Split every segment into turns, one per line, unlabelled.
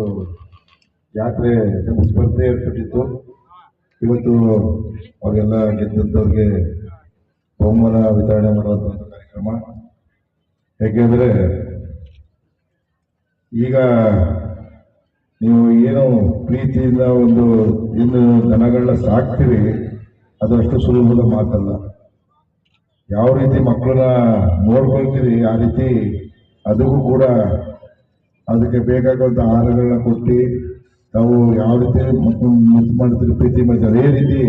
ಒಂದು ಜಾತ್ರೆ ಸ್ಪರ್ಧೆ ಏರ್ಪಟ್ಟಿತ್ತು. ಇವತ್ತು ಅವರೆಲ್ಲ ಗೆದ್ದಂಥವ್ರಿಗೆ ಬಹುಮಾನ ವಿತರಣೆ ಮಾಡುವಂಥ ಒಂದು ಕಾರ್ಯಕ್ರಮ. ಯಾಕೆಂದರೆ ಈಗ ನೀವು ಏನು ಪ್ರೀತಿಯಿಂದ ಒಂದು ಏನು ದನಗಳನ್ನ ಸಾಕ್ತೀರಿ ಅದು ಅಷ್ಟು ಸುಲಭದ ಮಾತಲ್ಲ. ಯಾವ ರೀತಿ ಮಕ್ಕಳನ್ನ ನೋಡ್ಕೊಳ್ತೀರಿ ಆ ರೀತಿ ಅದಕ್ಕೂ ಕೂಡ ಅದಕ್ಕೆ ಬೇಕಾಗುವಂಥ ಆಹಾರಗಳನ್ನ ಕೊಟ್ಟು ನಾವು ಯಾವ ರೀತಿ ಮುದ್ದು ಮಾಡ್ತೀರಿ, ಪ್ರೀತಿ ಮಾಡ್ತೀವಿ, ಅದೇ ರೀತಿ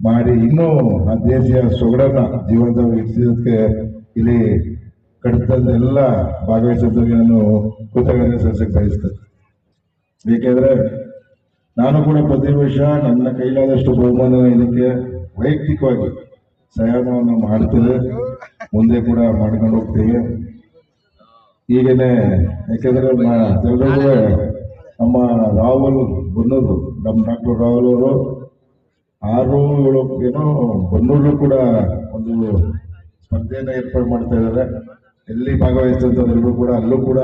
ಮಾಡಿ ಇನ್ನೂ ಆ ದೇಶೀಯ ಸೊಗಡನ್ನ ಜೀವನದ ಇರಿಸಿದಕ್ಕೆ ಇಲ್ಲಿ ಕಡಿತದೆಲ್ಲ ಭಾಗವಹಿಸೋದಕ್ಕೆ ನಾನು ಕೃತಜ್ಞತೆ ಸಲ್ಲಿಸಕ್ಕೆ ಬಯಸ್ತೇನೆ. ಏಕೆಂದರೆ ನಾನು ಕೂಡ ಪ್ರತಿ ವರ್ಷ ನನ್ನ ಕೈಲಾದಷ್ಟು ಬಹುಮಾನ ಇದಕ್ಕೆ ವೈಯಕ್ತಿಕವಾಗಿ ಸಹಾಯವನ್ನು ಮಾಡ್ತೇವೆ, ಮುಂದೆ ಕೂಡ ಮಾಡ್ಕೊಂಡು ಹೋಗ್ತೀವಿ. ಈಗೇನೆ ಯಾಕೆಂದರೆ ಎಲ್ಲರಿಗೂ ನಮ್ಮ ರಾಹುಲ್ ಬನ್ನೂರು, ನಮ್ಮ ಡಾಕ್ಟರ್ ರಾಹುಲ್ ಅವರು 6-7 ಏನೋ ಬನ್ನೂರು ಕೂಡ ಒಂದು ಸ್ಪರ್ಧೆಯನ್ನು ಏರ್ಪಾಡು ಮಾಡ್ತಾ ಇದ್ದಾರೆ. ಎಲ್ಲಿ ಭಾಗವಹಿಸಿದಂಥವ್ರೆಲ್ಲರೂ ಕೂಡ ಅಲ್ಲೂ ಕೂಡ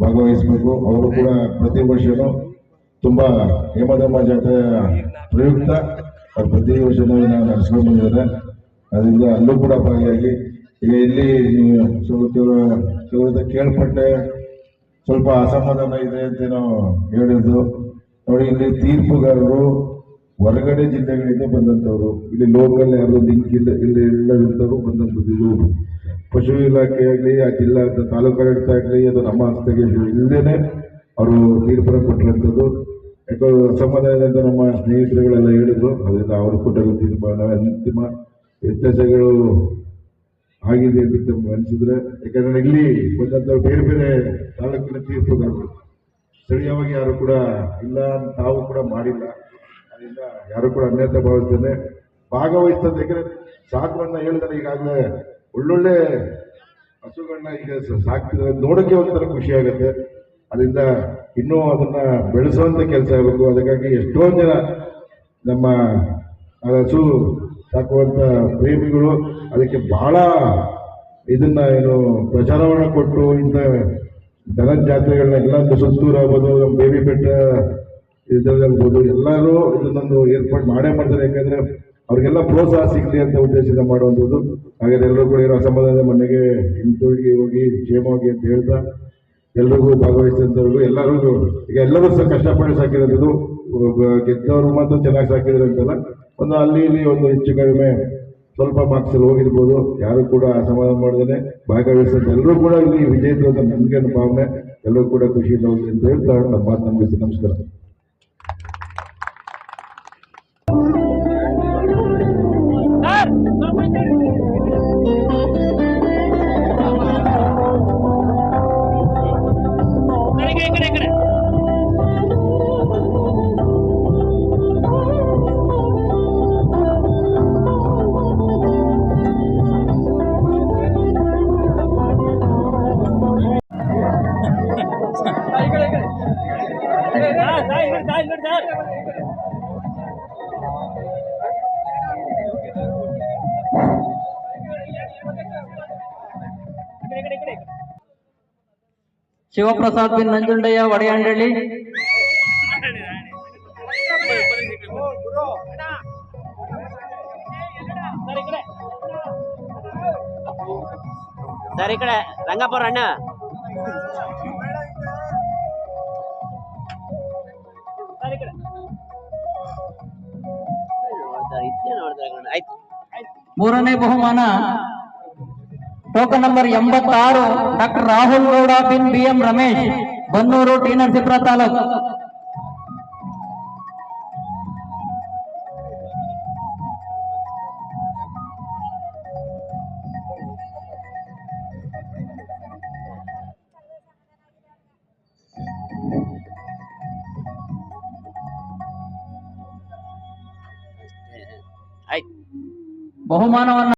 ಭಾಗವಹಿಸಬೇಕು. ಅವರು ಕೂಡ ಪ್ರತಿ ವರ್ಷನೂ ತುಂಬ ಹೇಮದಮ್ಮ ಜಾತ್ರೆಯ ಪ್ರಯುಕ್ತ ಅವ್ರು ಪ್ರತಿ ವರ್ಷನೂ ನಡೆಸ್ಕೊಂಡು ಬಂದಿದ್ದಾರೆ. ಅದರಿಂದ ಅಲ್ಲೂ ಕೂಡ ಭಾಗಿಯಾಗಿ ಈಗ ಇಲ್ಲಿ ಕೇಳ್ಪಟ್ಟೆ ಸ್ವಲ್ಪ ಅಸಮಾಧಾನ ಇದೆ ಅಂತೇನೋ ಹೇಳಿದ್ರು. ನೋಡಿ, ಇಲ್ಲಿ ತೀರ್ಪುಗಾರರು ಹೊರಗಡೆ ಜಿಲ್ಲೆಗಳಿಂದ ಬಂದಂಥವ್ರು, ಇಲ್ಲಿ ಲೋಕಲ್ ಯಾರು ಲಿಂಕ್ ಇಲ್ಲದಂಥವ್ರು ಬಂದಂಥದ್ದು. ಇದು ಪಶು ಇಲಾಖೆ ಆಗಲಿ, ಆ ಜಿಲ್ಲಾ ತಾಲೂಕು ಆಡಳಿತ ಆಗಲಿ, ಅದು ನಮ್ಮ ಹಸ್ತಗೆ ಇಲ್ಲದೇನೆ ಅವರು ತೀರ್ಪನ್ನು ಕೊಟ್ಟಿರುವಂಥದ್ದು. ಯಾಕೋ ಅಸಮಾಧಾನ ಅಂತ ನಮ್ಮ ಸ್ನೇಹಿತರುಗಳೆಲ್ಲ ಹೇಳಿದ್ರು. ಅದರಿಂದ ಅವರು ಕೊಟ್ಟ ತೀರ್ಮಾನ ಅಂತಿಮ ವ್ಯತ್ಯಾಸಗಳು ಆಗಿದೆ ಅಂತ ಅನಿಸಿದ್ರೆ, ಯಾಕಂದ್ರೆ ಇಲ್ಲಿ ಬಂದಂಥ ಬೇರೆ ಬೇರೆ ತಾಲೂಕಿನ ತೀರ್ಪುಗಾರರು ಸ್ಥಳೀಯವಾಗಿ ಯಾರು ಕೂಡ ಇಲ್ಲ, ತಾವು ಕೂಡ ಮಾಡಿಲ್ಲ. ಅದರಿಂದ ಯಾರು ಕೂಡ ಅನ್ಯತಾ ಭಾವಿಸ್ತೇನೆ ಭಾಗವಹಿಸ್ತದೆ. ಯಾಕಂದ್ರೆ ಸಾಕುವನ್ನ ಹೇಳಿದ್ರೆ ಈಗಾಗಲೇ ಒಳ್ಳೊಳ್ಳೆ ಹಸುಗಳನ್ನ ಈಗ ಸಾಕ್ತಿದ್ರೆ ನೋಡೋಕ್ಕೆ ಒಂಥರ ಖುಷಿ ಆಗುತ್ತೆ. ಅದರಿಂದ ಇನ್ನೂ ಅದನ್ನ ಬೆಳೆಸುವಂತ ಕೆಲಸ ಆಗಬೇಕು. ಅದಕ್ಕಾಗಿ ಎಷ್ಟೊಂದು ಜನ ನಮ್ಮ ಹಸು ಸಾಕುವಂತ ಪ್ರೇಮಿಗಳು ಅದಕ್ಕೆ ಬಹಳ ಇದನ್ನ ಏನು ಪ್ರಚಾರವನ್ನು ಕೊಟ್ಟು ಇಂಥ ದನ ಜಾತ್ರೆಗಳನ್ನ ಎಲ್ಲ ಸುತ್ತೂರು ಆಗ್ಬೋದು, ನಮ್ಮ ಬೇಬಿ ಬೆಟ್ಟ ಇದಾಗ್ಬೋದು, ಎಲ್ಲರೂ ಇದನ್ನೊಂದು ಏರ್ಪಾಡು ಮಾಡ್ತಾರೆ. ಯಾಕಂದ್ರೆ ಅವ್ರಿಗೆಲ್ಲ ಪ್ರೋತ್ಸಾಹ ಸಿಗಲಿ ಅಂತ ಉದ್ದೇಶದಿಂದ ಮಾಡುವಂಥದ್ದು. ಹಾಗೆ ಎಲ್ಲರೂ ಕೂಡ ಏನೋ ಅಸಮಾಧಾನದ ಮನೆಗೆ ಹಿಂತಿರುಗಿ ಹೋಗಿ ಕ್ಷೇಮವಾಗಿ ಅಂತ ಹೇಳ್ತಾ ಎಲ್ರಿಗೂ ಭಾಗವಹಿಸಿದಂಥವ್ರಿಗೂ ಎಲ್ಲರಿಗೂ ಈಗ ಎಲ್ಲರೂ ಸಹ ಕಷ್ಟಪಟ್ಟು ಸಾಕಿರೋದು. ಗೆದ್ದವರು ಮಾತ್ರ ಚೆನ್ನಾಗಿ ಸಾಕಿದ್ರು ಅಂತಲ್ಲ, ಒಂದು ಅಲ್ಲಿ ಇಲ್ಲಿ ಒಂದು ಹೆಚ್ಚು ಕಡಿಮೆ ಸ್ವಲ್ಪ ಮಾರ್ಕ್ಸಲ್ಲಿ ಹೋಗಿರ್ಬೋದು. ಯಾರು ಕೂಡ ಅಸಮಾಧಾನ ಮಾಡದೇನೆ ಭಾಗವಹಿಸಿದ ಎಲ್ಲರೂ ಕೂಡ ಇಲ್ಲಿ ವಿಜೇತರು ಅಂತ ನನಗೆ ಭಾವನೆ. ಎಲ್ಲರೂ ಕೂಡ ಖುಷಿಯಿಂದ ಹೋಗಿ ಅಂತ ಹೇಳ್ತಾ ನಮ್ಮ ಮಾತು ನಮಗೆ ನಮಸ್ಕಾರ.
ಶಿವಪ್ರಸಾದ್ ಬಿನ್ ನಂಜುಂಡಯ್ಯ, ವಡೆಯಾಂಡಳ್ಳಿ.
ಸರ್ ಈ ಕಡೆ ರಂಗಪ್ಪರ ಅಣ್ಣ.
ಮೂರನೇ ಬಹುಮಾನ token number 86 doctor Rahul Gowda ಬಿನ್ BM ರಮೇಶ್, ಬನ್ನೂರು, ಟಿ ನರಸೀಪುರ ತಾಲೂಕು. ಬಹುಮಾನವನ್ನು